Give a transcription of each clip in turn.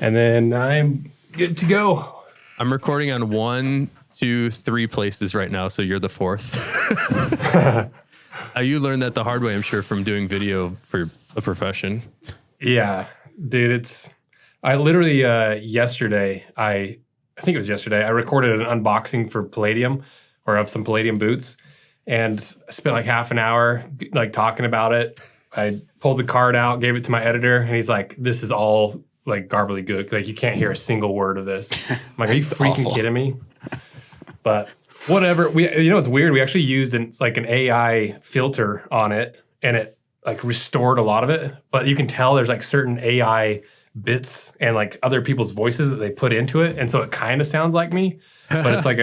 and then I'm good to go. I'm recording on 1, 2, 3 places right now, so you're the fourth. You learned that the hard way, I'm sure, from doing video for a profession. Yeah, dude, I literally yesterday, I think it was yesterday, I recorded an unboxing for Palladium or of some Palladium boots, and I spent like half an hour like talking about it. I pulled the card out, gave it to my editor, and he's like, "This is all like gobbledygook. Like you can't hear a single word of this." I'm like, "Are you freaking kidding me?" But whatever. It's weird. We actually used an AI filter on it, and it like restored a lot of it. But you can tell there's like certain AI bits and like other people's voices that they put into it, and so it kind of sounds like me, but it's like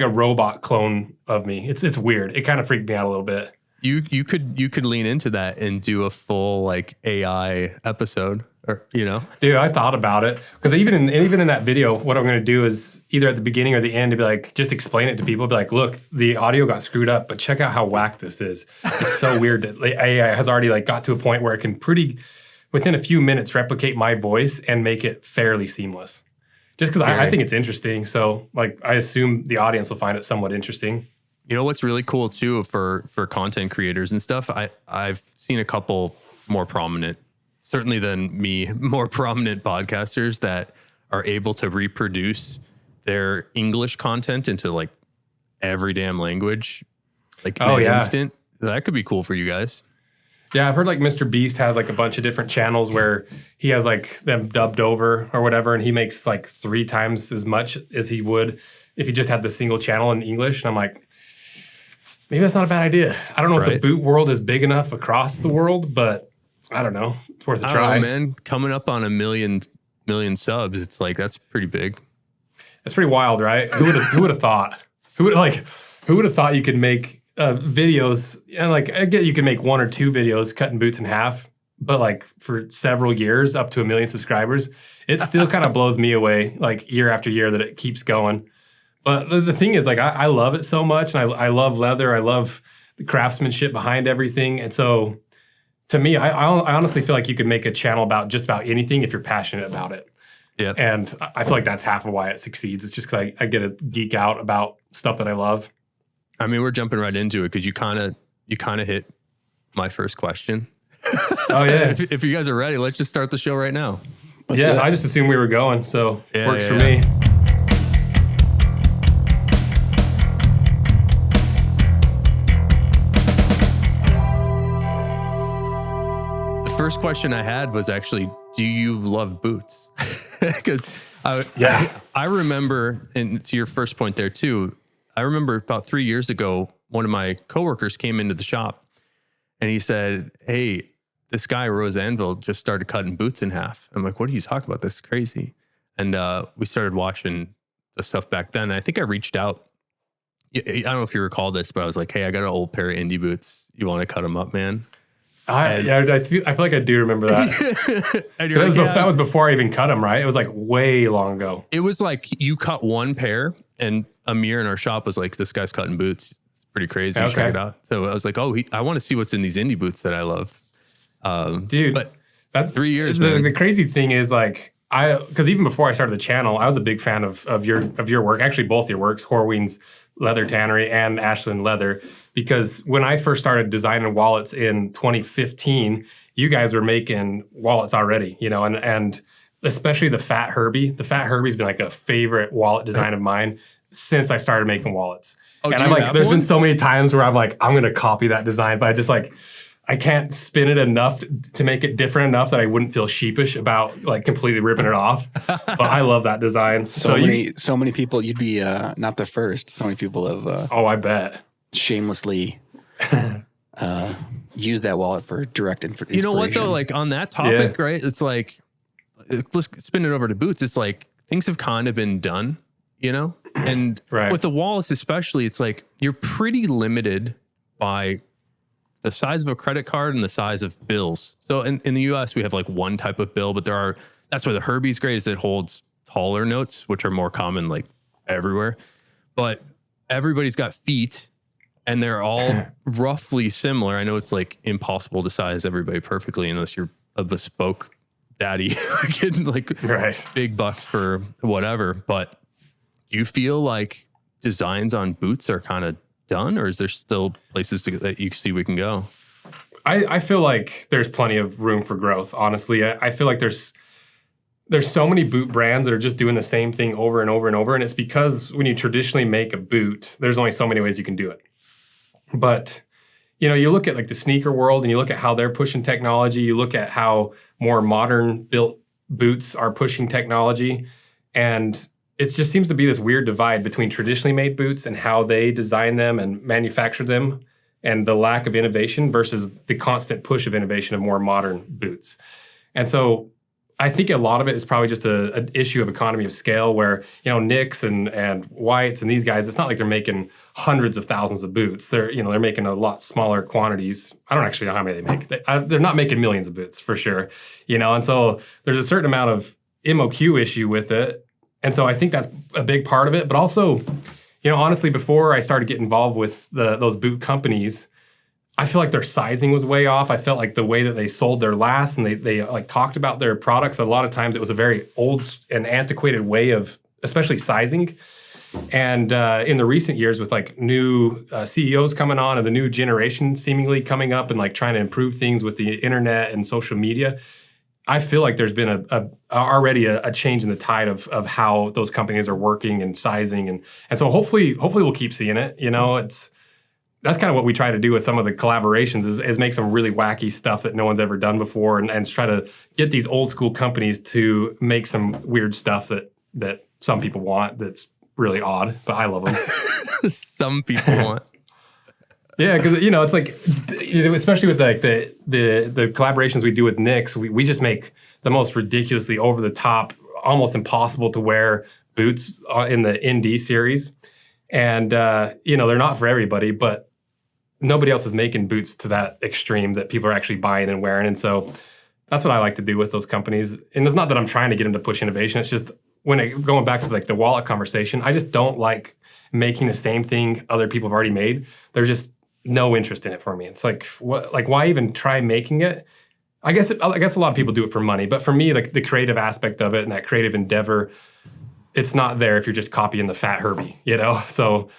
a robot clone of me. It's weird. It kind of freaked me out a little bit. You could lean into that and do a full like AI episode, or Dude, I thought about it because even in that video, what I'm going to do is either at the beginning or the end to be like, just explain it to people. Be like, look, the audio got screwed up, but check out how whack this is. It's so weird that AI has already like got to a point where it can within a few minutes replicate my voice and make it fairly seamless. Just because I think it's interesting. So like I assume the audience will find it somewhat interesting. You know what's really cool too for content creators and stuff? I've seen a couple more prominent, certainly than me, more prominent podcasters that are able to reproduce their English content into like every damn language, like in an instant. That could be cool for you guys. Yeah, I've heard like Mr. Beast has like a bunch of different channels where he has like them dubbed over or whatever, and he makes like 3 times as much as he would if he just had the single channel in English. And I'm like, maybe that's not a bad idea. I don't know if the boot world is big enough across the world, but I don't know. It's worth a try. I don't know, man. Coming up on a million subs, it's like that's pretty big. That's pretty wild, right? Who would have thought? Who would have thought you could make videos, and like I get you can make 1 or 2 videos cutting boots in half, but like for several years up to 1 million subscribers, it still kind of blows me away like year after year that it keeps going. But the thing is, like I love it so much, and I love leather. I love the craftsmanship behind everything, and so to me, I honestly feel like you could make a channel about just about anything if you're passionate about it. Yeah, and I feel like that's half of why it succeeds. It's just because I get to geek out about stuff that I love. I mean, we're jumping right into it because you kind of hit my first question. Oh yeah. if you guys are ready, let's just start the show right now. I just assumed we were going, so works for me. The first question I had was actually, do you love boots? Because I remember, and to your first point there too, I remember about 3 years ago, one of my coworkers came into the shop and he said, "Hey, this guy, Rose Anvil, just started cutting boots in half." I'm like, "What are you talking about? That's crazy." And we started watching the stuff back then. I think I reached out. I don't know if you recall this, but I was like, "Hey, I got an old pair of indie boots. You want to cut them up, man?" I feel like I do remember that. That was before I even cut them, right? It was like way long ago. It was like you cut one pair, and Amir in our shop was like, "This guy's cutting boots. It's pretty crazy. Okay. Check it out." So I was like, "Oh, I want to see what's in these indie boots that I love." Dude, but that's 3 years. The crazy thing is like because even before I started the channel, I was a big fan of your work. Actually, both your works, Horween's Leather Tannery and Ashland Leather. Because when I first started designing wallets in 2015, you guys were making wallets already, and especially the Fat Herbie. The Fat Herbie's been like a favorite wallet design of mine since I started making wallets. Oh, and I'm like, there's been so many times where I'm like, I'm going to copy that design, but I just like, I can't spin it enough to make it different enough that I wouldn't feel sheepish about like completely ripping it off. But I love that design. So many people, you'd be not the first. So many people have. I bet. Shamelessly use that wallet for direct inspiration. You know what though? Like on that topic, right? It's like, let's spin it over to boots. It's like things have kind of been done, and with the wallets especially, it's like you're pretty limited by the size of a credit card and the size of bills. So in the US, we have like one type of bill, but that's why the Herbie's great is it holds taller notes, which are more common like everywhere. But everybody's got feet and they're all roughly similar. I know it's like impossible to size everybody perfectly unless you're a bespoke daddy getting like big bucks for whatever. But do you feel like designs on boots are kind of done, or is there still places that you see we can go? I feel like there's plenty of room for growth. Honestly, I feel like there's so many boot brands that are just doing the same thing over and over and over. And it's because when you traditionally make a boot, there's only so many ways you can do it. But, you know, you look at like the sneaker world and you look at how they're pushing technology. You look at how more modern built boots are pushing technology. And it just seems to be this weird divide between traditionally made boots and how they design them and manufacture them, and the lack of innovation versus the constant push of innovation of more modern boots. And so I think a lot of it is probably just an issue of economy of scale where, you know, Nicks and Whites and these guys, it's not like they're making hundreds of thousands of boots. They're making a lot smaller quantities. I don't actually know how many they make. They're not making millions of boots for sure, you know? And so there's a certain amount of MOQ issue with it. And so I think that's a big part of it. But also, you know, honestly, before I started getting involved with those boot companies, I feel like their sizing was way off. I felt like the way that they sold their lasts and they like talked about their products, a lot of times it was a very old and antiquated way of especially sizing. And in the recent years with like new CEOs coming on and the new generation seemingly coming up and like trying to improve things with the internet and social media, I feel like there's been already a change in the tide of how those companies are working and sizing. And so hopefully we'll keep seeing it. You know, that's kind of what we try to do with some of the collaborations is make some really wacky stuff that no one's ever done before and try to get these old school companies to make some weird stuff that some people want that's really odd, but I love them. Some people want. Yeah, because, you know, it's like, especially with like the collaborations we do with Nicks, we just make the most ridiculously over the top, almost impossible to wear boots in the ND series. And, you know, they're not for everybody, but nobody else is making boots to that extreme that people are actually buying and wearing. And so that's what I like to do with those companies. And it's not that I'm trying to get them to push innovation. It's just going back to like the wallet conversation, I just don't like making the same thing other people have already made. There's just no interest in it for me. It's like, why even try making it? I guess a lot of people do it for money, but for me, like the creative aspect of it and that creative endeavor, it's not there if you're just copying the Fat Herbie, you know? So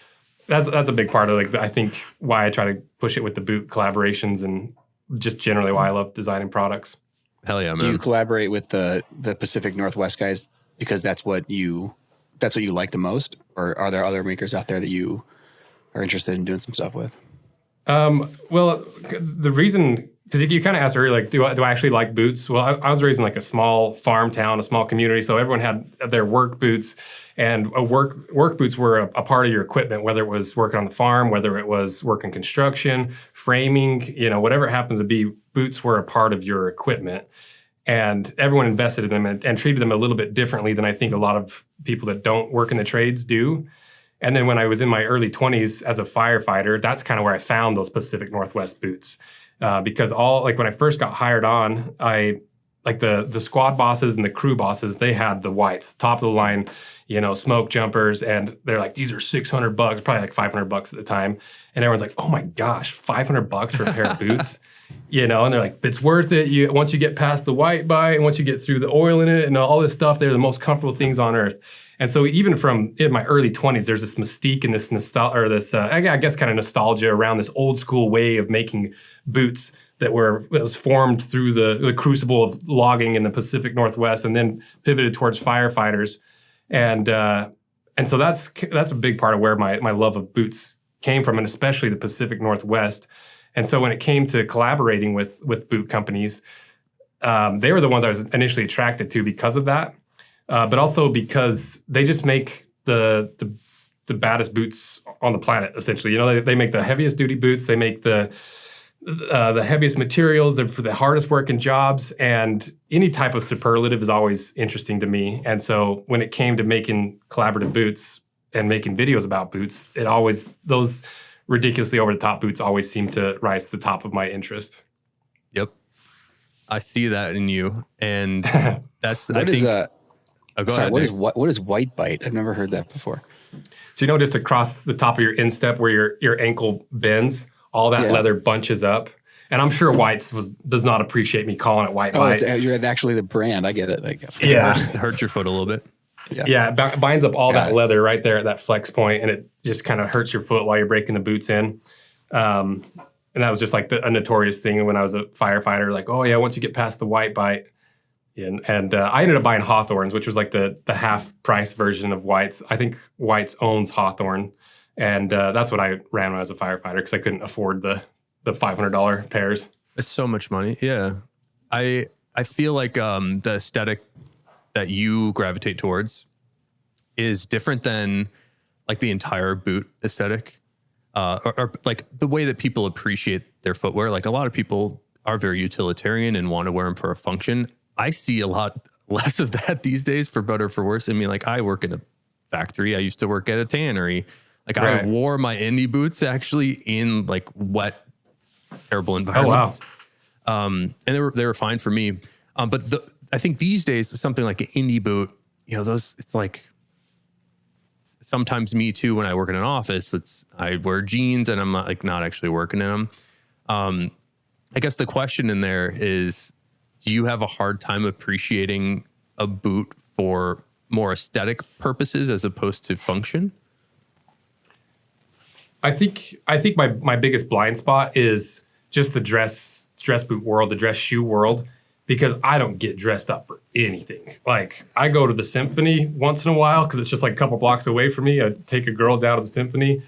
that's a big part of like I think why I try to push it with the boot collaborations and just generally why I love designing products. Hell yeah, man. Do you collaborate with the Pacific Northwest guys because that's what you like the most? Or are there other makers out there that you are interested in doing some stuff with? Well, the reason, because you kind of asked earlier, like, do I actually like boots? Well, I was raised in like a small farm town, a small community, so everyone had their work boots, and work boots were a part of your equipment, whether it was working on the farm, whether it was working construction, framing, you know, whatever it happens to be, boots were a part of your equipment. And everyone invested in them and treated them a little bit differently than I think a lot of people that don't work in the trades do. And then when I was in my early 20s as a firefighter, that's kind of where I found those Pacific Northwest boots. Because when I first got hired on, the squad bosses and the crew bosses, they had the whites, top of the line, you know, smoke jumpers. And they're like, these are $600, probably like $500 at the time. And everyone's like, oh my gosh, $500 for a pair of boots, you know? And they're like, it's worth it. Once you get past the white bite and once you get through the oil in it and all this stuff, they're the most comfortable things on earth. And so even from in my early 20s, there's this mystique and this I guess kind of nostalgia around this old school way of making boots that was formed through the crucible of logging in the Pacific Northwest and then pivoted towards firefighters. And so that's a big part of where my love of boots came from, and especially the Pacific Northwest. And so when it came to collaborating with boot companies, they were the ones I was initially attracted to because of that. But also because they just make the baddest boots on the planet, essentially. You know, they make the heaviest duty boots. They make the heaviest materials. They're for the hardest working jobs. And any type of superlative is always interesting to me. And so when it came to making collaborative boots and making videos about boots, those ridiculously over the top boots always seem to rise to the top of my interest. Yep. I see that in you. And that's, what is white bite? I've never heard that before. So, you know, just across the top of your instep where your ankle bends, all that leather bunches up. And I'm sure White's does not appreciate me calling it White Bite. You're actually the brand. I get it. It hurts your foot a little bit. Yeah, it binds up all that leather right there at that flex point, and it just kind of hurts your foot while you're breaking the boots in. And that was just like a notorious thing when I was a firefighter. Like, oh yeah, once you get past the White Bite, and I ended up buying Hawthorne's, which was like the half price version of White's. I think White's owns Hawthorne, and that's what I ran when I was a firefighter because I couldn't afford the $500 pairs. It's so much money. Yeah, I feel like the aesthetic that you gravitate towards is different than like the entire boot aesthetic, or like the way that people appreciate their footwear. Like a lot of people are very utilitarian and want to wear them for a function. I see a lot less of that these days, for better or for worse. I mean, like I work in a factory. I used to work at a tannery. Like I wore my indie boots actually in like wet, terrible environments. Oh, wow. And they were fine for me. But I think these days something like an indie boot, it's like sometimes me too, when I work in an office, I wear jeans and I'm not actually working in them. I guess the question in there is, do you have a hard time appreciating a boot for more aesthetic purposes as opposed to function? I think my biggest blind spot is just the dress boot world, the dress shoe world, because I don't get dressed up for anything. Like I go to the Symphony once in a while because it's just like a couple blocks away from me. I take a girl down to the Symphony.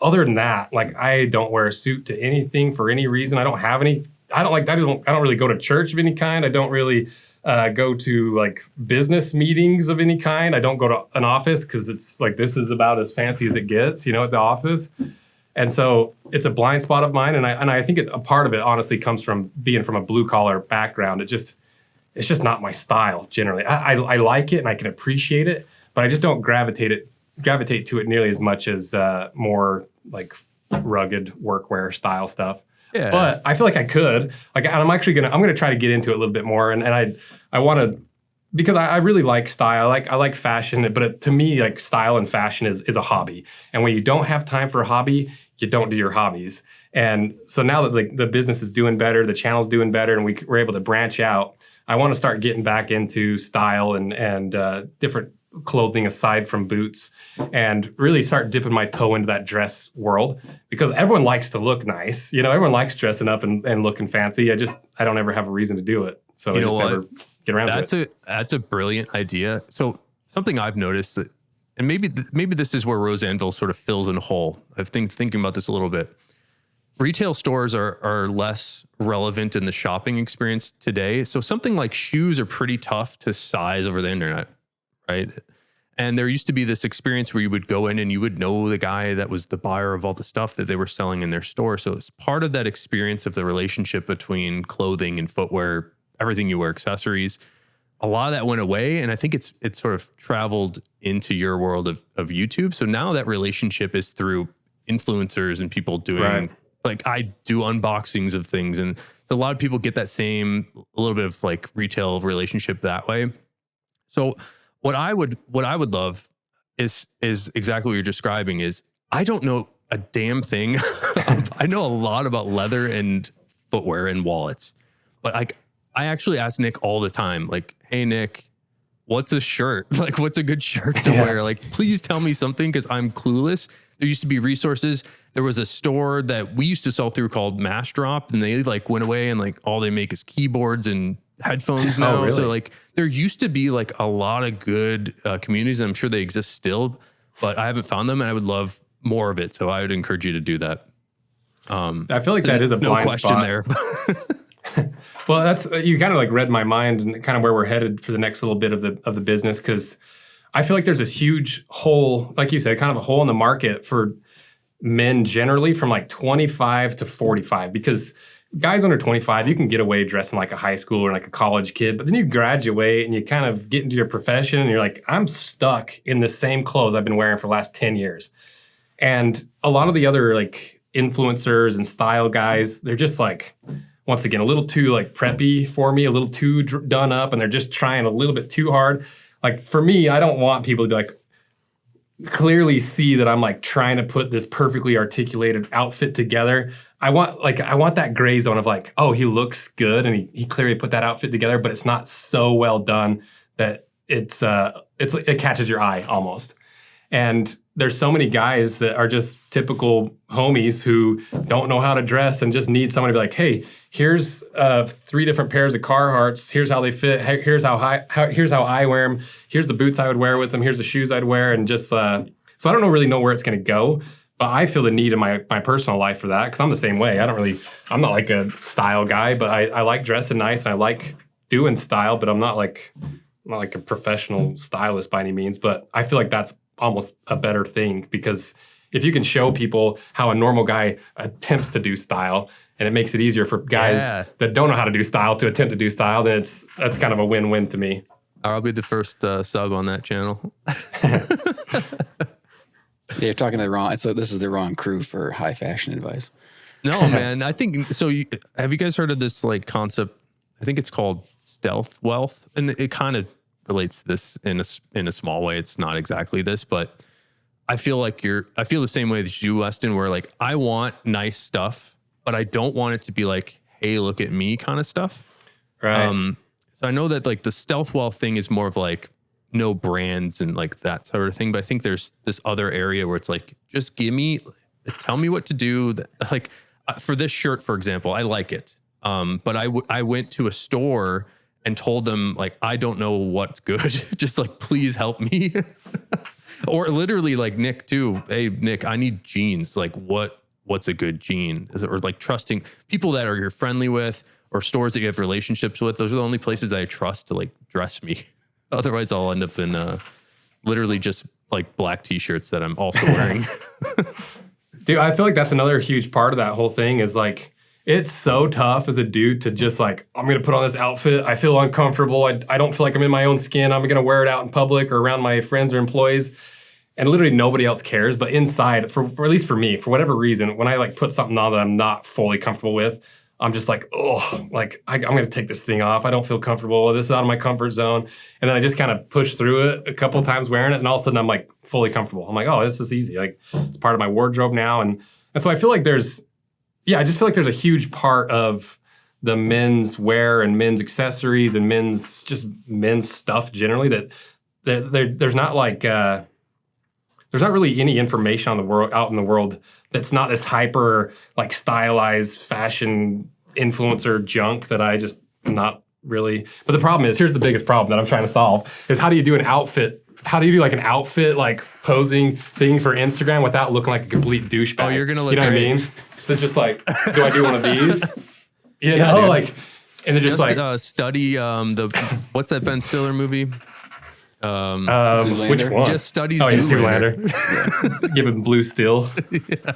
Other than that, like I don't wear a suit to anything for any reason. I don't have any. I don't really go to church of any kind. I don't really go to like business meetings of any kind. I don't go to an office because it's like this is about as fancy as it gets, at the office. And so it's a blind spot of mine. And I think a part of it honestly comes from being from a blue collar background. It's just not my style generally. I like it and I can appreciate it, but I just don't gravitate to it nearly as much as more like rugged workwear style stuff. Yeah. But I feel like I could. Like I'm gonna try to get into it a little bit more. And I want to, because I really like style. I like fashion, but to me, like style and fashion is a hobby. And when you don't have time for a hobby, you don't do your hobbies. And so now that like the business is doing better, the channel's doing better, and we're able to branch out, I want to start getting back into style and different clothing aside from boots, and really start dipping my toe into that dress world, because everyone likes to look nice. Everyone likes dressing up and looking fancy. I don't ever have a reason to do it. So I just never get around to it. That's a brilliant idea. So something I've noticed that, and maybe this is where Rose Anvil sort of fills in a hole. I've thinking about this a little bit. Retail stores are less relevant in the shopping experience today. So something like shoes are pretty tough to size over the internet, right? And there used to be this experience where you would go in and you would know the guy that was the buyer of all the stuff that they were selling in their store. So it's part of that experience of the relationship between clothing and footwear, everything you wear, accessories. A lot of that went away, and I think it's sort of traveled into your world of YouTube. So now that relationship is through influencers and people doing, like I do unboxings of things, and so a lot of people get that same a little bit of like retail relationship that way. So what I would love is exactly what you're describing. Is I don't know a damn thing. I know a lot about leather and footwear and wallets, but I actually ask Nick all the time, like, hey, Nick, what's a shirt? Like, what's a good shirt to wear? Like, please tell me something, because I'm clueless. There used to be resources. There was a store that we used to sell through called Mass Drop, and they like went away, and like all they make is keyboards and headphones now. Oh, really? So like there used to be like a lot of good communities, and I'm sure they exist still, but I haven't found them, and I would love more of it. So I would encourage you to do that. I feel like that is a blind question spot there. Well, that's you kind of like read my mind and kind of where we're headed for the next little bit of the business, because I feel like there's this huge hole, like you said, kind of a hole in the market for men generally from like 25 to 45, because guys under 25, you can get away dressing like a high school or like a college kid, but then you graduate and you kind of get into your profession and you're like, I'm stuck in the same clothes I've been wearing for the last 10 years. And a lot of the other like influencers and style guys, they're just like, once again, a little too like preppy for me, a little too done up, and they're just trying a little bit too hard. Like for me, I don't want people to be like, clearly see that I'm like trying to put this perfectly articulated outfit together. I want that gray zone of like, oh, he looks good and he clearly put that outfit together, but it's not so well done that it catches your eye almost. And there's so many guys that are just typical homies who don't know how to dress and just need someone to be like, hey, here's 3 different pairs of Carhartts. Here's how they fit. Here's how I wear them. Here's the boots I would wear with them. Here's the shoes I'd wear. And just so I don't really know where it's going to go. But I feel the need in my personal life for that because I'm the same way. I'm not like a style guy, but I like dressing nice and I like doing style, but I'm not like a professional stylist by any means. But I feel like that's almost a better thing because if you can show people how a normal guy attempts to do style and it makes it easier for guys that don't know how to do style to attempt to do style, then that's kind of a win-win to me. I'll be the first sub on that channel. Yeah, you're talking to the wrong. This is the wrong crew for high fashion advice. No, man. I think so. Have you guys heard of this like concept? I think it's called stealth wealth, and it kind of relates to this in a small way. It's not exactly this, but I feel the same way as you, Weston, where like I want nice stuff, but I don't want it to be like, hey, look at me kind of stuff. Right. So I know that like the stealth wealth thing is more of like no brands and like that sort of thing. But I think there's this other area where it's like, just tell me what to do. Like for this shirt, for example, I like it. But I went to a store and told them like, I don't know what's good. Just like, please help me. Or literally like Nick too. Hey, Nick, I need jeans. Like what's a good jean? Or like trusting people that you're friendly with or stores that you have relationships with. Those are the only places that I trust to like dress me. Otherwise I'll end up in literally just like black t-shirts that I'm also wearing. Dude, I feel like that's another huge part of that whole thing is like, it's so tough as a dude to just like, I'm going to put on this outfit. I feel uncomfortable. I don't feel like I'm in my own skin. I'm going to wear it out in public or around my friends or employees. And literally nobody else cares. But inside, for at least for me, for whatever reason, when I like put something on that I'm not fully comfortable with, I'm just like, oh, like I'm going to take this thing off. I don't feel comfortable. This is out of my comfort zone. And then I just kind of push through it a couple of times wearing it. And all of a sudden I'm like fully comfortable. I'm like, oh, this is easy. Like it's part of my wardrobe now. And so I feel like I just feel like there's a huge part of the men's wear and men's accessories and men's stuff generally that there's not like there's not really any information out in the world that's not this hyper like stylized fashion influencer junk that I just not really. But the problem is, here's the biggest problem that I'm trying to solve is how do you do an outfit? How do you do like an outfit like posing thing for Instagram without looking like a complete douchebag? Oh, you're gonna look. You know great. what I mean? So it's just like, do I do one of these? You know, dude. like, and they're just like study what's that Ben Stiller movie? Zoolander? Which one? Just study Zoolander. Zoolander. Give him blue steel. Yeah.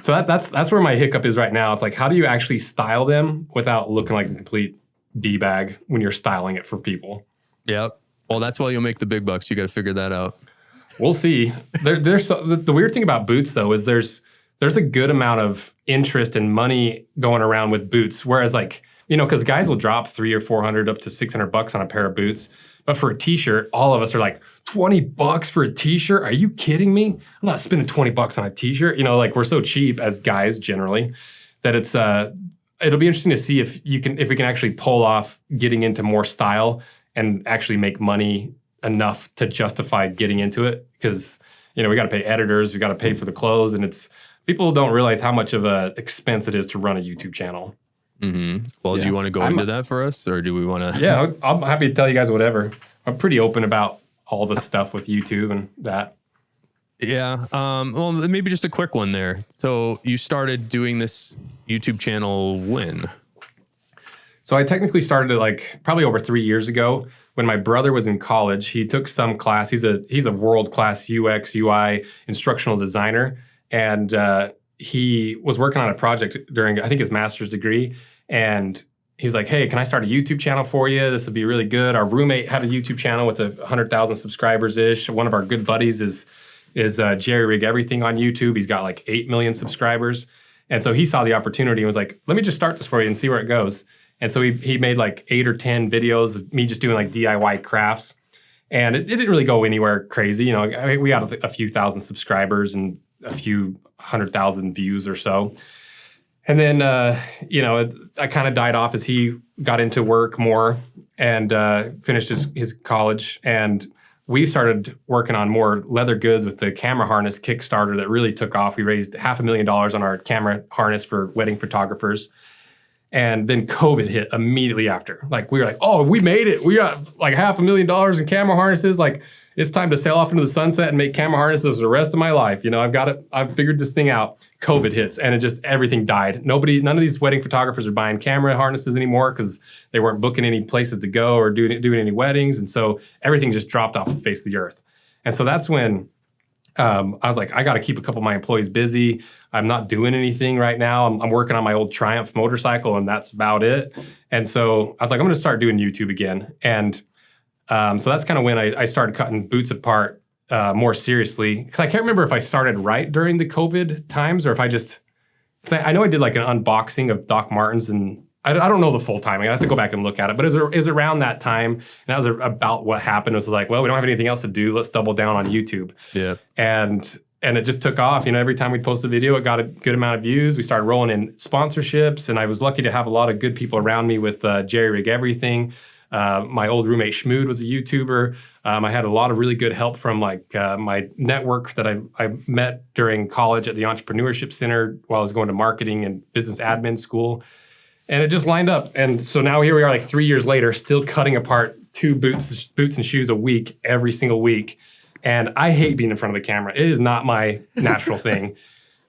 So that's where my hiccup is right now. It's like, how do you actually style them without looking like a complete D-bag when you're styling it for people? Yep. Well, that's why you'll make the big bucks. You got to figure that out. We'll see. The weird thing about boots, though, is there's a good amount of interest and money going around with boots. Whereas, like, you know, because guys will drop $300 or $400 up to $600 on a pair of boots. But for a t-shirt, all of us are like, $20 for a t-shirt? Are you kidding me? I'm not spending $20 on a t-shirt. You know, like we're so cheap as guys generally that it's it'll be interesting to see if we can actually pull off getting into more style and actually make money enough to justify getting into it. Because, you know, we got to pay editors, we got to pay for the clothes, and people don't realize how much of a expense it is to run a YouTube channel. Mm-hmm. Well, do you want to go into that for us, or do we want to? Yeah, I'm happy to tell you guys whatever. I'm pretty open about all the stuff with YouTube and that. Yeah. Well, maybe just a quick one there. So you started doing this YouTube channel when? So I technically started it like probably over 3 years ago when my brother was in college. He took some class. He's a world-class UX, UI instructional designer. And he was working on a project during, I think, his master's degree. And he was like, hey, can I start a YouTube channel for you? This would be really good. Our roommate had a YouTube channel with 100,000 subscribers-ish. One of our good buddies is Jerry Rig Everything on YouTube. He's got like 8 million subscribers. And so he saw the opportunity and was like, let me just start this for you and see where it goes. And so he made like 8 or 10 videos of me just doing like DIY crafts. And it didn't really go anywhere crazy. You know, we got a few thousand subscribers and a few 100,000 views or so. And then, you know, I kind of died off as he got into work more and finished his college. And we started working on more leather goods with the camera harness Kickstarter that really took off. We raised $500,000 on our camera harness for wedding photographers. And then COVID hit immediately after. Like, we were like, oh, we made it. We got like $500,000 in camera harnesses. Like, it's time to sail off into the sunset and make camera harnesses for the rest of my life. You know, I've figured this thing out. COVID hits and everything died. None of these wedding photographers are buying camera harnesses anymore because they weren't booking any places to go or doing any weddings. And so everything just dropped off the face of the earth. And so that's when I was like, I got to keep a couple of my employees busy. I'm not doing anything right now. I'm working on my old Triumph motorcycle, and that's about it. And so I was like, I'm going to start doing YouTube again. And so that's kind of when I started cutting boots apart more seriously. Because I can't remember if I started right during the COVID times or if I just... Because I know I did like an unboxing of Doc Martens, and I don't know the full timing. I have to go back and look at it. But it was around that time. And that was about what happened. It was like, well, we don't have anything else to do. Let's double down on YouTube. Yeah. And it just took off. You know, every time we post a video, it got a good amount of views. We started rolling in sponsorships. And I was lucky to have a lot of good people around me with Jerry Rig Everything. My old roommate Schmood was a YouTuber. I had a lot of really good help from like my network that I met during college at the Entrepreneurship Center while I was going to marketing and business admin school. And it just lined up. And so now here we are like 3 years later, still cutting apart 2 boots and shoes a week, every single week. And I hate being in front of the camera. It is not my natural thing.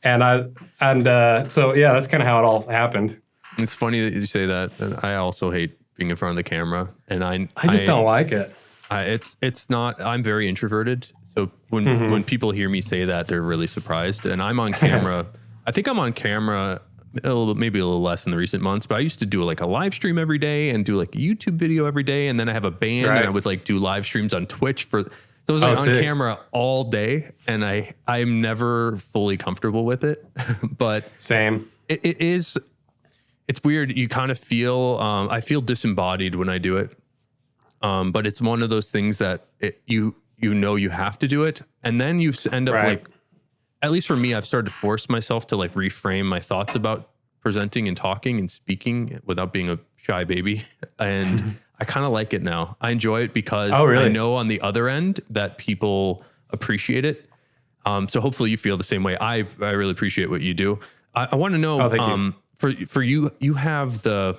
So yeah, that's kind of how it all happened. It's funny that you say that. And I also hate being in front of the camera. And I just don't like it. It's not, I'm very introverted. So when people hear me say that, they're really surprised. And I'm on camera. I think I'm on camera maybe a little less in the recent months, but I used to do like a live stream every day and do like a YouTube video every day. And then I have a band and I would like do live streams on Twitch so I was like on camera all day, and I'm never fully comfortable with it. But same. It's weird. You kind of feel, I feel disembodied when I do it. But it's one of those things that you know you have to do it. And then you end up like, at least for me, I've started to force myself to like reframe my thoughts about presenting and talking and speaking without being a shy baby. And I kind of like it now. I enjoy it because I know on the other end that people appreciate it. So hopefully you feel the same way. I really appreciate what you do. I want to know, for you, you have the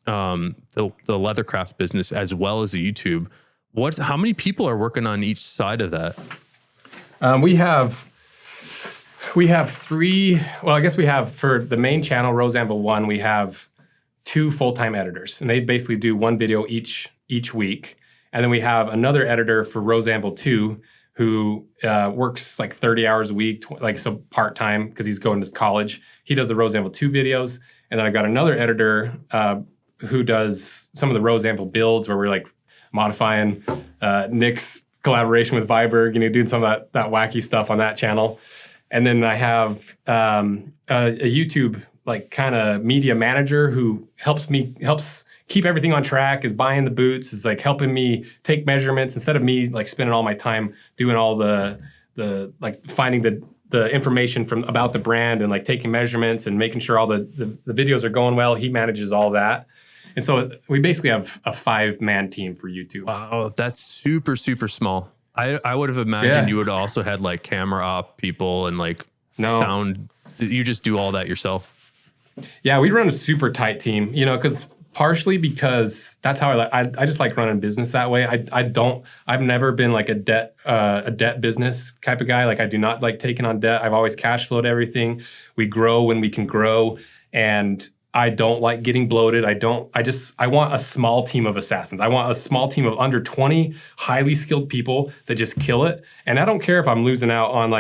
leathercraft business as well as the YouTube. How many people are working on each side of that? We have 3. Well, I guess we have, for the main channel, Rose Anvil 1, we have 2 full-time editors, and they basically do 1 video each week. And then we have another editor for Rose Anvil 2 who works like 30 hours a week, so part-time because he's going to college. He does the Rose Anvil 2 videos. And then I've got another editor who does some of the Rose Anvil builds where we're like modifying Nick's collaboration with Viberg, doing some of that wacky stuff on that channel. And then I have a YouTube like kind of media manager who helps keep everything on track, is buying the boots, is like helping me take measurements instead of me like spending all my time doing all the like finding the information about the brand and like taking measurements and making sure all the videos are going well. He manages all that. And so we basically have a 5-man team for YouTube. Wow, that's super, super small. I would have imagined you would have also had like camera op people and like sound. You just do all that yourself. Yeah, we run a super tight team, partially because that's how I just like running business that way. I've never been like a debt business type of guy. Like I do not like taking on debt. I've always cash flowed everything. We grow when we can grow, and I don't like getting bloated. I want a small team of assassins. I want a small team of under 20 highly skilled people that just kill it. And I don't care if I'm losing out on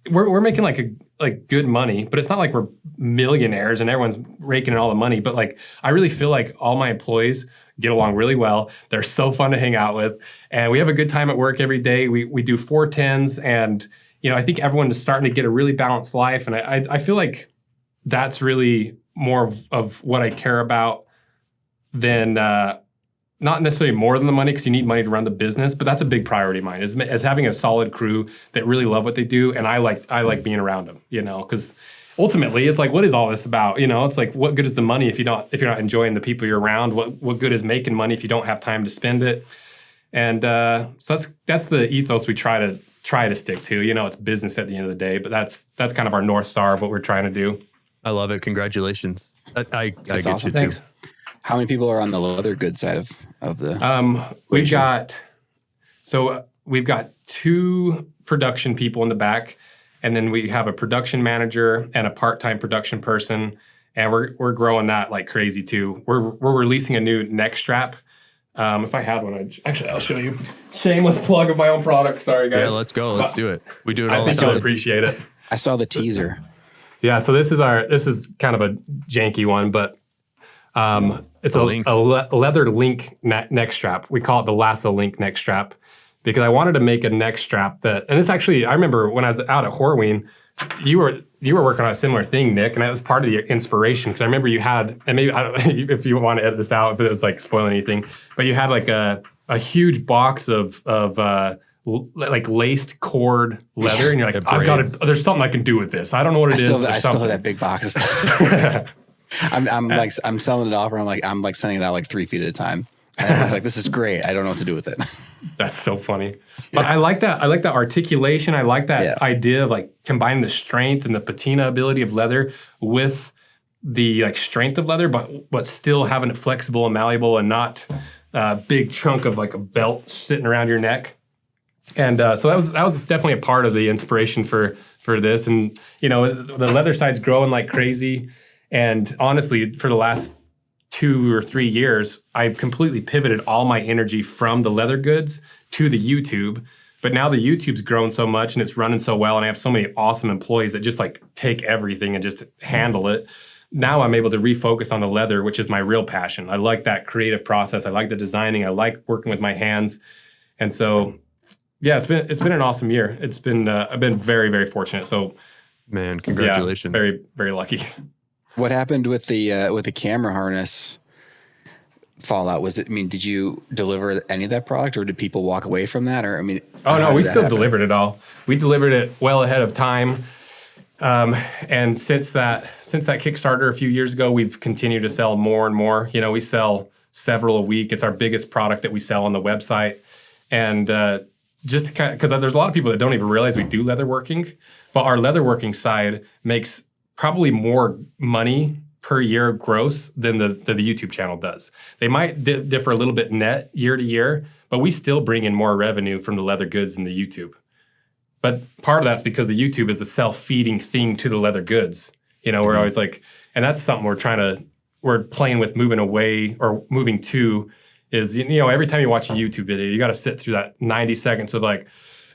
we're making like good money, but it's not like we're millionaires and everyone's raking in all the money. But like, I really feel like all my employees get along really well. They're so fun to hang out with, and we have a good time at work every day. We do 410s, and I think everyone is starting to get a really balanced life. And I feel like that's really more of what I care about than not necessarily more than the money because you need money to run the business, but that's a big priority of mine is having a solid crew that really love what they do. And I like being around them, because ultimately it's like, what is all this about? It's like, what good is the money if you're not enjoying the people you're around? What good is making money if you don't have time to spend it? And so that's the ethos we try to stick to. It's business at the end of the day, but that's kind of our North Star of what we're trying to do. I love it. Congratulations. I get awesome. you too. Thanks. How many people are on the leather goods side of the? We've got 2 production people in the back, and then we have a production manager and a part-time production person, and we're growing that like crazy too. We're releasing a new neck strap. If I had one, I'll show you. Shameless plug of my own product. Sorry, guys. Yeah, let's go. Let's do it. We do it all I the think you'll time. appreciate it. I saw the teaser. Yeah, so this is kind of a janky one, but it's a leather link neck strap. We call it the lasso link neck strap because I wanted to make a neck strap and this actually, I remember when I was out at Horween, you were working on a similar thing, Nick, and that was part of the inspiration because I remember you had, and maybe I don't if you want to edit this out if it was like spoiling anything, but you had like a huge box of like laced cord leather, and you're like, there's something I can do with this. I don't know what it is. I still have that big box. I'm selling it off, or I'm like sending it out like 3 feet at a time. And everyone's like, this is great. I don't know what to do with it. That's so funny. But I like that. I like that articulation. I like that idea of like combining the strength and the patina ability of leather with the like strength of leather, but still having it flexible and malleable and not a big chunk of like a belt sitting around your neck. And so that was definitely a part of the inspiration for this. And the leather side's growing like crazy. And honestly, for the last 2 or 3 years, I've completely pivoted all my energy from the leather goods to the YouTube. But now the YouTube's grown so much and it's running so well, and I have so many awesome employees that just like take everything and just handle it. Now I'm able to refocus on the leather, which is my real passion. I like that creative process. I like the designing. I like working with my hands. And so, yeah, it's been an awesome year. It's been I've been very, very fortunate. So, man, congratulations. Yeah, very, very lucky. What happened with the camera harness fallout? Did you deliver any of that product, or did people walk away from that? Or oh no, we still delivered it all. We delivered it well ahead of time. And since that Kickstarter a few years ago, we've continued to sell more and more. We sell several a week. It's our biggest product that we sell on the website. And just because there's a lot of people that don't even realize we do leatherworking, but our leatherworking side makes probably more money per year gross than the YouTube channel does. They might differ a little bit net year to year, but we still bring in more revenue from the leather goods than the YouTube. But part of that's because the YouTube is a self-feeding thing to the leather goods. We're always like, and that's something we're playing with, moving away or moving to is, every time you watch a YouTube video, you got to sit through that 90 seconds of like,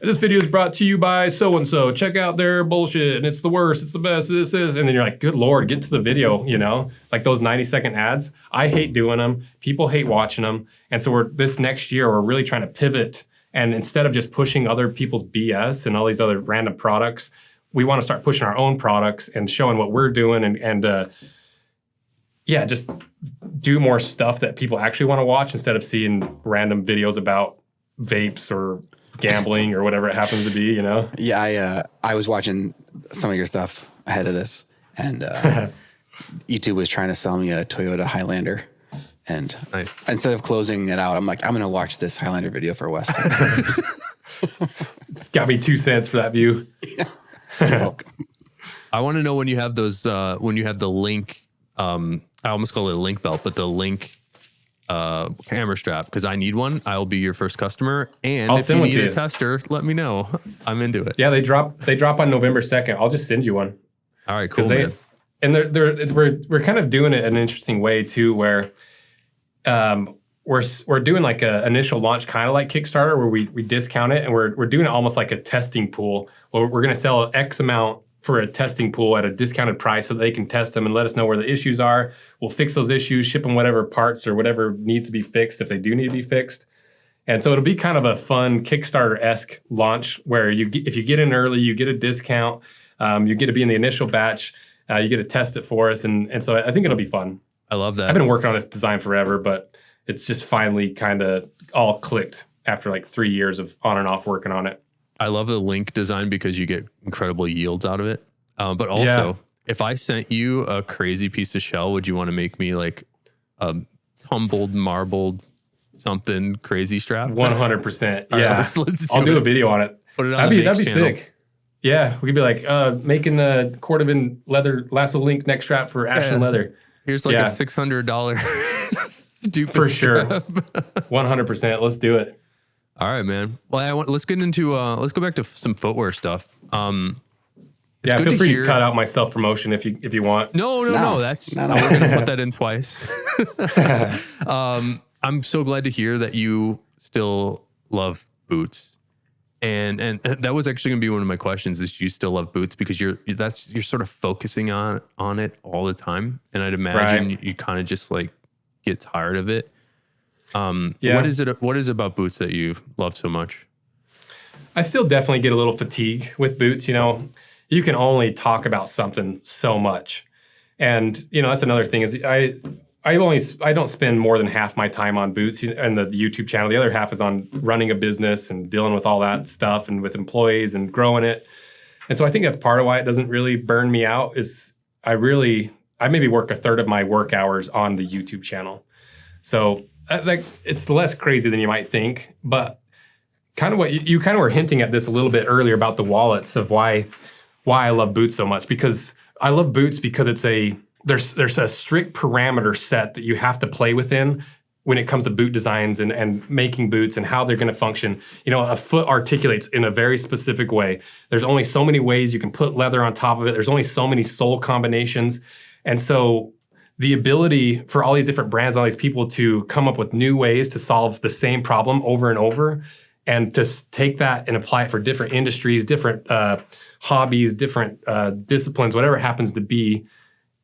this video is brought to you by so-and-so. Check out their bullshit, and it's the worst, it's the best, this is. And then you're like, good Lord, get to the video, Like those 90-second ads. I hate doing them. People hate watching them. And so this next year, we're really trying to pivot. And instead of just pushing other people's BS and all these other random products, we want to start pushing our own products and showing what we're doing and just do more stuff that people actually want to watch instead of seeing random videos about vapes or gambling or whatever it happens to be, Yeah, I was watching some of your stuff ahead of this, and YouTube was trying to sell me a Toyota Highlander. And instead of closing it out, I'm like, I'm going to watch this Highlander video for Weston. It's got me 2 cents for that view. Yeah. You're welcome. I want to know when you have those, when you have the link, I almost call it a link belt, but the link camera strap, because I need one. I'll be your first customer. And if you need a tester, let me know. I'm into it. Yeah, they drop on November 2nd. I'll just send you one. All right, cool, man. And we're kind of doing it in an interesting way too, where we're doing like a initial launch, kind of like Kickstarter, where we discount it, and we're doing it almost like a testing pool. Where we're going to sell X amount for a testing pool at a discounted price so that they can test them and let us know where the issues are. We'll fix those issues, ship them whatever parts or whatever needs to be fixed if they do need to be fixed. And so it'll be kind of a fun Kickstarter-esque launch where if you get in early, you get a discount. You get to be in the initial batch. You get to test it for us. And so I think it'll be fun. I love that. I've been working on this design forever, but it's just finally kind of all clicked after like 3 years of on and off working on it. I love the link design because you get incredible yields out of it. But also, if I sent you a crazy piece of shell, would you want to make me like a tumbled, marbled, something crazy strap? 100%. Yeah. Right, let's I'll do a video on it. Put it on that'd be sick. Yeah. We could be like making the Cordovan leather lasso link neck strap for Ashland leather. Here's like a $600 stupid for sure. strap. 100%. Let's do it. All right, man. Well, let's get into let's go back to some footwear stuff. Feel free to cut out my self promotion if you want. No. That's we're gonna put that in twice. I'm so glad to hear that you still love boots, and that was actually gonna be one of my questions: is do you still love boots? Because you're sort of focusing on it all the time, and I'd imagine you kind of just like get tired of it. What is it about boots that you love so much? I still definitely get a little fatigue with boots. You know, you can only talk about something so much. And, you know, that's another thing is I don't spend more than half my time on boots and the YouTube channel. The other half is on running a business and dealing with all that stuff and with employees and growing it. And so I think that's part of why it doesn't really burn me out is I maybe work a third of my work hours on the YouTube channel. So like it's less crazy than you might think, but kind of what you kind of were hinting at this a little bit earlier about the wallets of why I love boots so much, because I love boots because there's a strict parameter set that you have to play within when it comes to boot designs and making boots and how they're going to function. You know, a foot articulates in a very specific way. There's only so many ways you can put leather on top of it. There's only so many sole combinations. And so the ability for all these different brands, all these people to come up with new ways to solve the same problem over and over, and to take that and apply it for different industries, different hobbies, different disciplines, whatever it happens to be,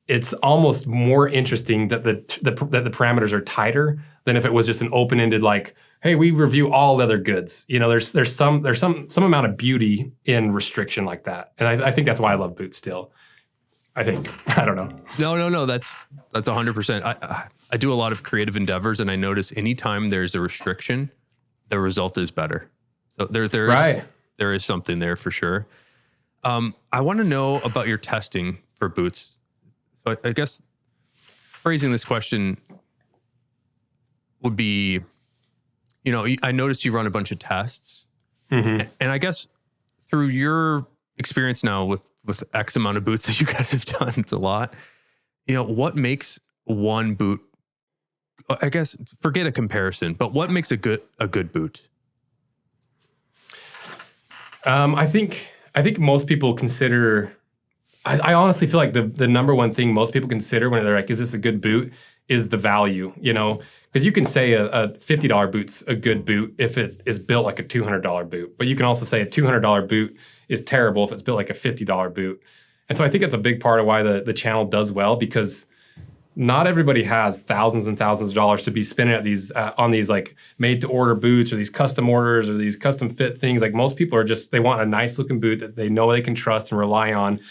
it's almost more interesting that the parameters are tighter than if it was just an open-ended like, hey, we review all leather goods. You know, there's some amount of beauty in restriction like that, and I think that's why I love boots still. I think. I don't know. No. That's 100%. I do a lot of creative endeavors, and I notice anytime there's a restriction, the result is better. So there is something there for sure. I want to know about your testing for boots. So I guess phrasing this question would be, you know, I noticed you run a bunch of tests, and I guess through your experience now with X amount of boots that you guys have done, it's a lot. You know, what makes one boot? I guess forget a comparison, but what makes a good boot? I think most people consider. I honestly feel like the number one thing most people consider when they're like, "Is this a good boot?" is the value. You know, because you can say a $50 boot's a good boot if it is built like a $200 boot, but you can also say a $200 boot is terrible if it's built like a $50 boot. And so I think that's a big part of why the channel does well, because not everybody has thousands and thousands of dollars to be spending at these on these like made to order boots or these custom orders or these custom fit things. Like most people they want a nice looking boot that they know they can trust and rely on,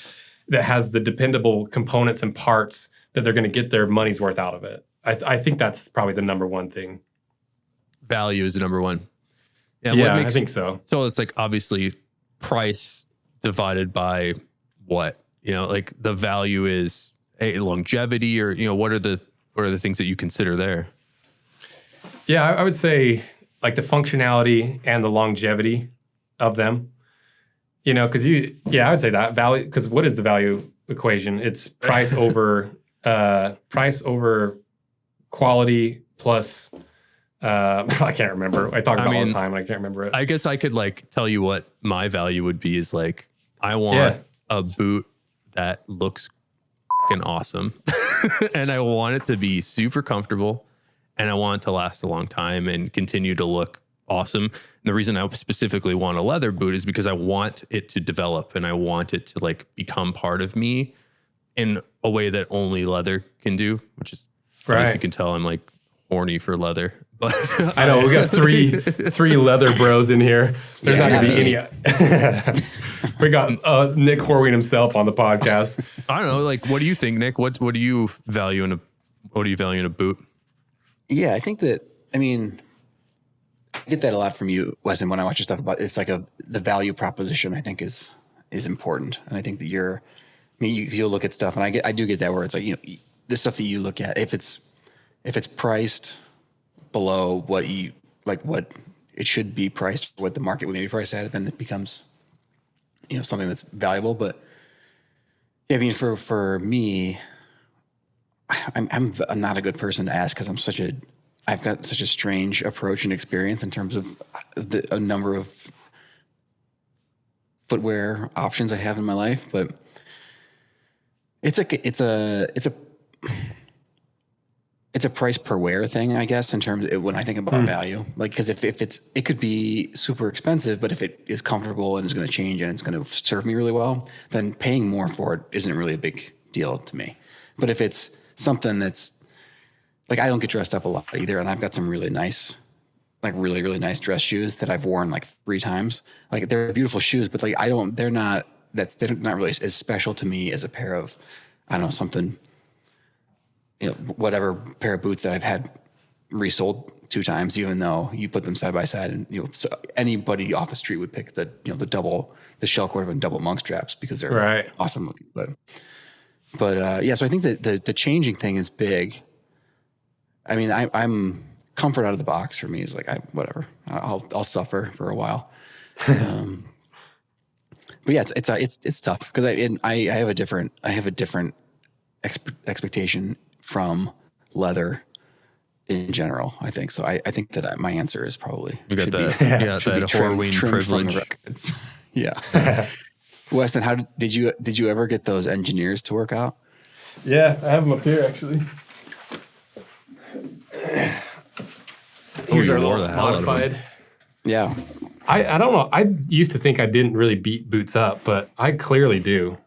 that has the dependable components and parts that they're going to get their money's worth out of it. I think that's probably the number one thing. Value is the number one. Yeah, I think so. So it's like obviously price divided by what? You know, like the value is a longevity, or, you know, what are the things that you consider there? Yeah, I would say like the functionality and the longevity of them. You know, because I would say that value, because what is the value equation? It's price over quality plus I can't remember. I talk about it all the time and I can't remember it. I guess I could like tell you what my value would be is like, I want a boot that looks fucking awesome and I want it to be super comfortable and I want it to last a long time and continue to look awesome. And the reason I specifically want a leather boot is because I want it to develop and I want it to like become part of me in a way that only leather can do, which is, as you can tell, I'm like horny for leather. But I know we got three leather bros in here. There's not gonna be any. We got Nick Horween himself on the podcast. I don't know. Like, what do you think, Nick? What do you value in a boot? Yeah, I think that, I mean, I get that a lot from you, Weston, when I watch your stuff about it's like the value proposition, I think is important. And I think that you'll look at stuff, and I do get that where it's like, the stuff that you look at, if it's priced below what it should be priced, what the market would maybe price at, then it becomes, something that's valuable. But yeah, I mean, for me, I'm not a good person to ask because I've got such a strange approach and experience in terms of a number of footwear options I have in my life, but it's a price per wear thing, I guess, in terms of when I think about value. Like, because if it could be super expensive, but if it is comfortable and is going to change and it's going to serve me really well, then paying more for it isn't really a big deal to me. But if it's something that's like, I don't get dressed up a lot either, and I've got some really nice, like really, really nice dress shoes that I've worn like 3 times. Like, they're beautiful shoes, but like they're not really as special to me as a pair of, I don't know, something, whatever pair of boots that I've had resold 2 times, even though you put them side by side, and so anybody off the street would pick the shell Cordovan double monk straps because they're awesome looking. But yeah, so I think that the changing thing is big. I mean, I'm comfort out of the box for me is like, whatever, I'll suffer for a while. But yeah, it's tough because I have a different expectation from leather in general, I think. So I think that my answer is probably you got that Horween privilege. Yeah. Weston, how did you ever get those engineers to work out? Yeah, I have them up here actually. Here's our little modified. Yeah. I don't know. I used to think I didn't really beat boots up, but I clearly do.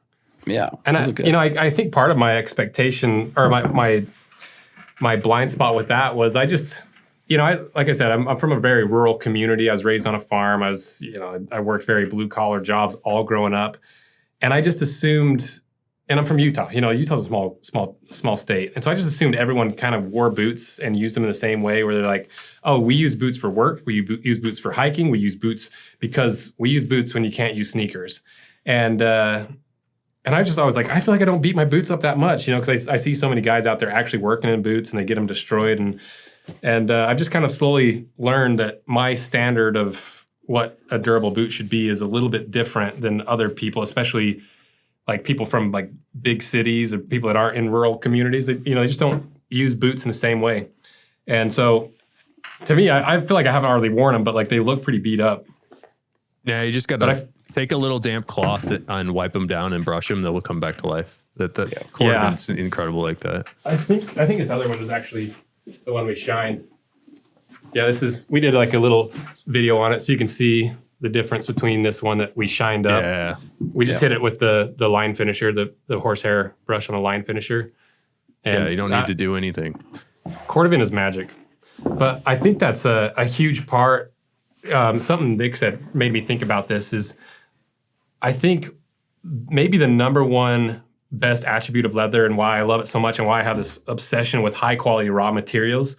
Yeah. And I think part of my expectation or my blind spot with that was I just, like I said, I'm from a very rural community. I was raised on a farm. I worked very blue collar jobs all growing up. And I just assumed, and I'm from Utah, Utah's a small state. And so I just assumed everyone kind of wore boots and used them in the same way where they're like, oh, we use boots for work. We use boots for hiking. We use boots because we use boots when you can't use sneakers. And I was like, I feel like I don't beat my boots up that much, because I see so many guys out there actually working in boots and they get them destroyed. And I've just kind of slowly learned that my standard of what a durable boot should be is a little bit different than other people, especially like people from like big cities or people that aren't in rural communities. They just don't use boots in the same way. And so to me, I feel like I haven't hardly worn them, but like they look pretty beat up. Yeah, you just got to take a little damp cloth and wipe them down and brush them. They'll come back to life. Cordovan's incredible like that. I think this other one was actually the one we shined. Yeah, we did like a little video on it so you can see the difference between this one that we shined up. Yeah. We just hit it with the line finisher, the horsehair brush on a line finisher. And you don't need to do anything. Cordovan is magic. But I think that's a huge part. Something Nick said made me think about this is I think maybe the number one best attribute of leather and why I love it so much and why I have this obsession with high quality raw materials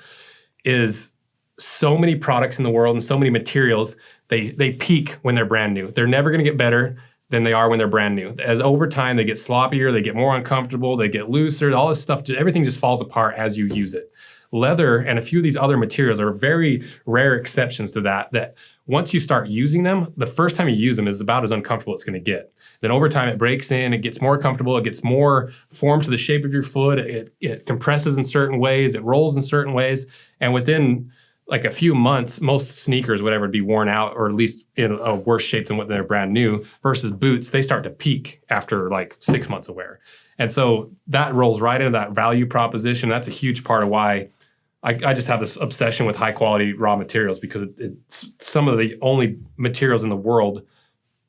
is so many products in the world and so many materials, they peak when they're brand new. They're never going to get better than they are when they're brand new. As over time, they get sloppier, they get more uncomfortable, they get looser, all this stuff, everything just falls apart as you use it. Leather and a few of these other materials are very rare exceptions to that once you start using them, the first time you use them is about as uncomfortable it's going to get. Then over time, it breaks in, it gets more comfortable, it gets more formed to the shape of your foot, it compresses in certain ways, it rolls in certain ways, and within like a few months, most sneakers, whatever, would be worn out or at least in a worse shape than what they're brand new versus boots, they start to peak after like 6 months of wear. And so that rolls right into that value proposition. That's a huge part of why I just have this obsession with high quality raw materials because it's some of the only materials in the world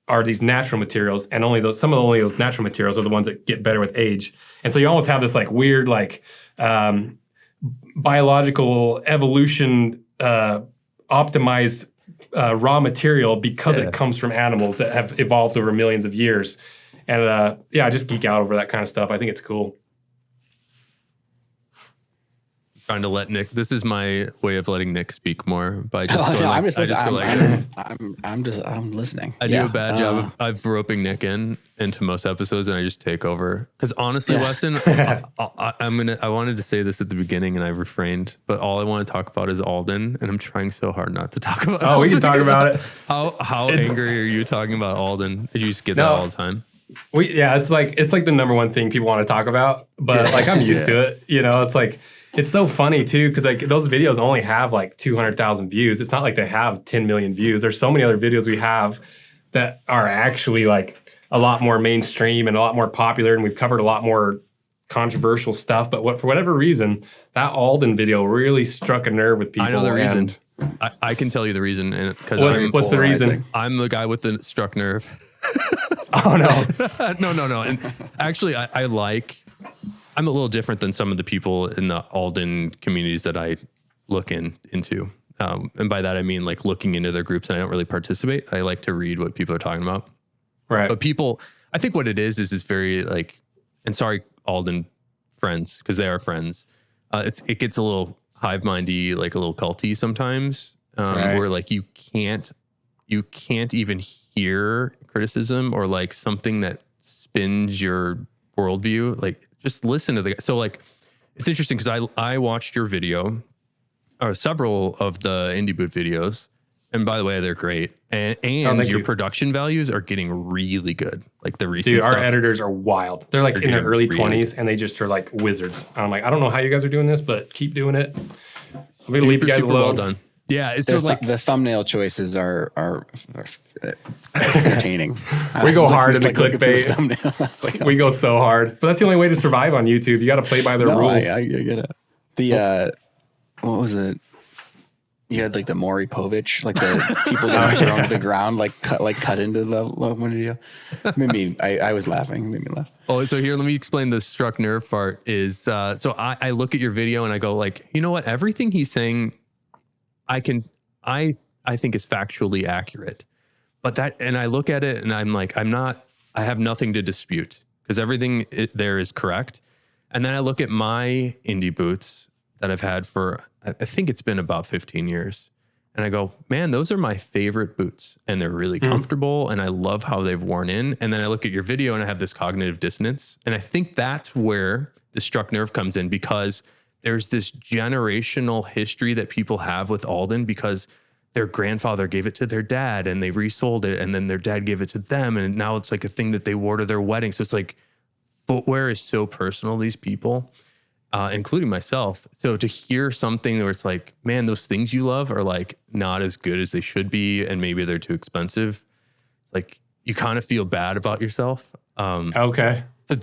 are these natural materials, and only those natural materials are the ones that get better with age. And so you almost have this like weird like biological evolution optimized raw material because it comes from animals that have evolved over millions of years. And I just geek out over that kind of stuff. I think it's cool. trying to let Nick. This is my way of letting Nick speak more by just going. I'm listening. I do a bad job of roping Nick into most episodes, and I just take over. Because honestly, Weston, I wanted to say this at the beginning, and I refrained. But all I want to talk about is Alden, and I'm trying so hard not to talk about. Oh, we can talk about it. How angry are you talking about Alden? Did you just get that all the time? It's like the number one thing people want to talk about, but like I'm used to it. You know, it's like it's so funny too because like those videos only have like 200,000 views. It's not like they have 10 million views. There's so many other videos we have that are actually like a lot more mainstream and a lot more popular, and we've covered a lot more controversial stuff. But for whatever reason, that Alden video really struck a nerve with people. I know the reason. I can tell you the reason, and because what's the reason? I'm the guy with the struck nerve. Oh no. No. And actually I'm a little different than some of the people in the Alden communities that I look into. And by that, I mean like looking into their groups, and I don't really participate. I like to read what people are talking about. Right. But I think what it is very like, and sorry, Alden friends, because they are friends. It gets a little hive mindy, like a little culty sometimes, where like you can't even hear criticism or like something that spins your worldview. Like just listen to the guy. So like, it's interesting because I watched your video, or several of the indie boot videos. And by the way, they're great. And your production values are getting really good. Like the recent stuff. Our editors are wild. They're like in their early 20s and they just are like wizards. I'm like, I don't know how you guys are doing this, but keep doing it. I'm going to leave you guys alone. Well done. Yeah, it's like the thumbnail choices are entertaining. We go hard in the clickbait. We go so hard, but that's the only way to survive on YouTube. You got to play by their rules. I get it. What was it? You had like the Maury Povich, like the people getting thrown to the ground, like cut into the one video. I was laughing. Made me laugh. Oh, so here, let me explain the struck nerve part. Is so I look at your video and I go like, you know what? Everything he's saying, I think is factually accurate, but and I look at it and I'm like, I have nothing to dispute because everything there is correct. And then I look at my indie boots that I've had for, I think it's been about 15 years. And I go, man, those are my favorite boots and they're really comfortable and I love how they've worn in. And then I look at your video and I have this cognitive dissonance. And I think that's where the struck nerve comes in because there's this generational history that people have with Alden because their grandfather gave it to their dad and they resold it and then their dad gave it to them. And now it's like a thing that they wore to their wedding. So it's like footwear is so personal to these people. Including myself. So to hear something where it's like, man, those things you love are like not as good as they should be, and maybe they're too expensive. Like you kind of feel bad about yourself. Okay. So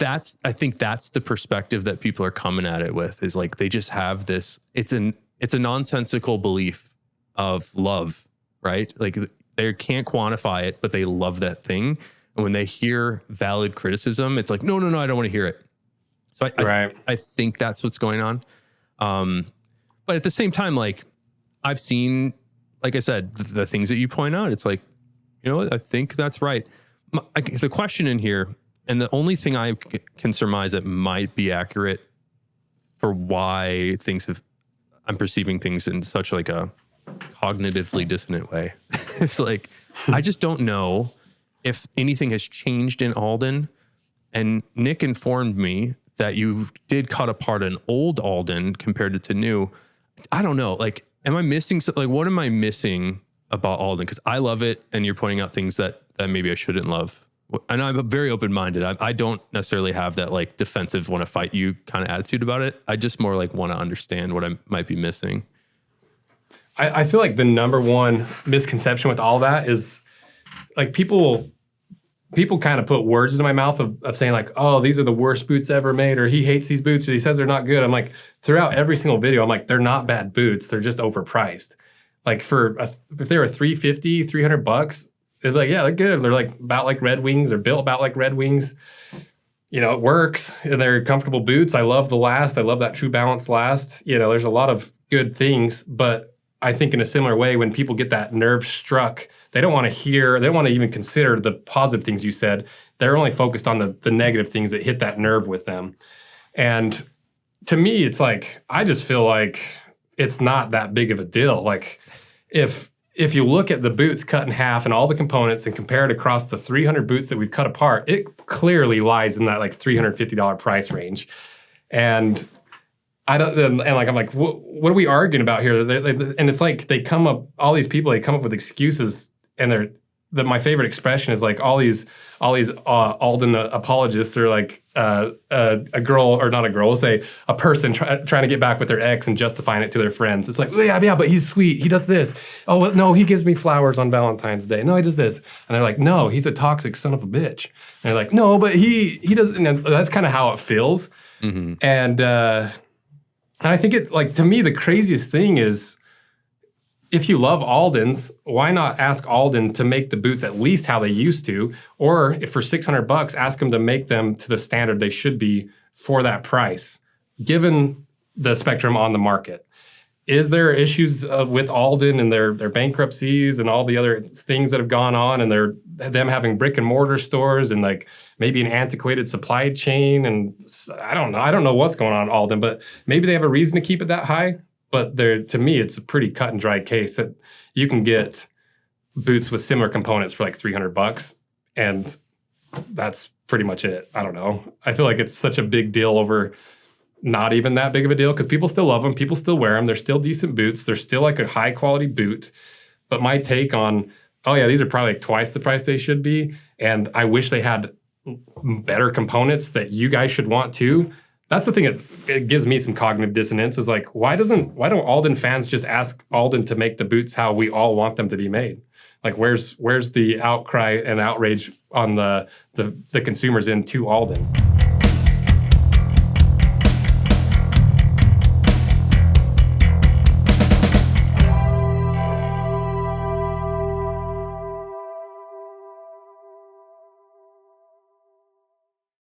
I think that's the perspective that people are coming at it with is like, they just have this, it's a nonsensical belief of love, right? Like they can't quantify it, but they love that thing. And when they hear valid criticism, it's like, no, I don't want to hear it. So I think that's what's going on. But at the same time, like I've seen, like I said, the things that you point out, it's like, you know what? I think that's right. The question in here, and the only thing I can surmise that might be accurate for why I'm perceiving things in such like a cognitively dissonant way. It's like, I just don't know if anything has changed in Alden. And Nick informed me that you did cut apart an old Alden compared to new. I don't know. Like, am I missing something? Like, what am I missing about Alden? Because I love it, and you're pointing out things that maybe I shouldn't love. And I'm very open-minded. I don't necessarily have that like defensive, want to fight you kind of attitude about it. I just more like want to understand what I might be missing. I feel like the number one misconception with all that is like people kind of put words into my mouth of saying like, oh, these are the worst boots ever made, or he hates these boots, or he says they're not good. I'm like, throughout every single video, I'm like, they're not bad boots. They're just overpriced. Like if they were $350, $300, they'd be like, yeah, they're good. They're like about like Red Wings. They're built about like Red Wings. You know, it works. And they're comfortable boots. I love the Last. I love that True Balance Last. You know, there's a lot of good things, but I think in a similar way, when people get that nerve struck, they don't want to hear, they don't want to even consider the positive things you said. They're only focused on the negative things that hit that nerve with them. And to me, it's like, I just feel like it's not that big of a deal. Like if you look at the boots cut in half and all the components and compare it across the 300 boots that we've cut apart, it clearly lies in that like $350 price range. And I'm like, what are we arguing about here? And it's like all these people, they come up with excuses, and my favorite expression is like all these Alden apologists are like a girl, or not a girl, we'll say a person trying to get back with their ex and justifying it to their friends. It's like, yeah, but he's sweet. He does this. Oh, well, no, he gives me flowers on Valentine's Day. No, he does this. And they're like, no, he's a toxic son of a bitch. And they're like, no, but he doesn't. And that's kind of how it feels. Mm-hmm. And I think to me, the craziest thing is, if you love Alden's, why not ask Alden to make the boots at least how they used to? Or if for $600, ask them to make them to the standard they should be for that price, given the spectrum on the market. Is there issues with Alden and their bankruptcies and all the other things that have gone on, and them having brick and mortar stores and like maybe an antiquated supply chain? And I don't know what's going on at Alden, but maybe they have a reason to keep it that high. But to me, it's a pretty cut and dry case that you can get boots with similar components for like $300, and that's pretty much it. I don't know. I feel like it's such a big deal over not even that big of a deal, because people still love them. People still wear them. They're still decent boots. They're still like a high quality boot. But my take on, oh yeah, these are probably like twice the price they should be, and I wish they had better components that you guys should want too. That's the thing that it gives me some cognitive dissonance, is like, why don't Alden fans just ask Alden to make the boots how we all want them to be made? Like, where's the outcry and outrage on the consumers into Alden?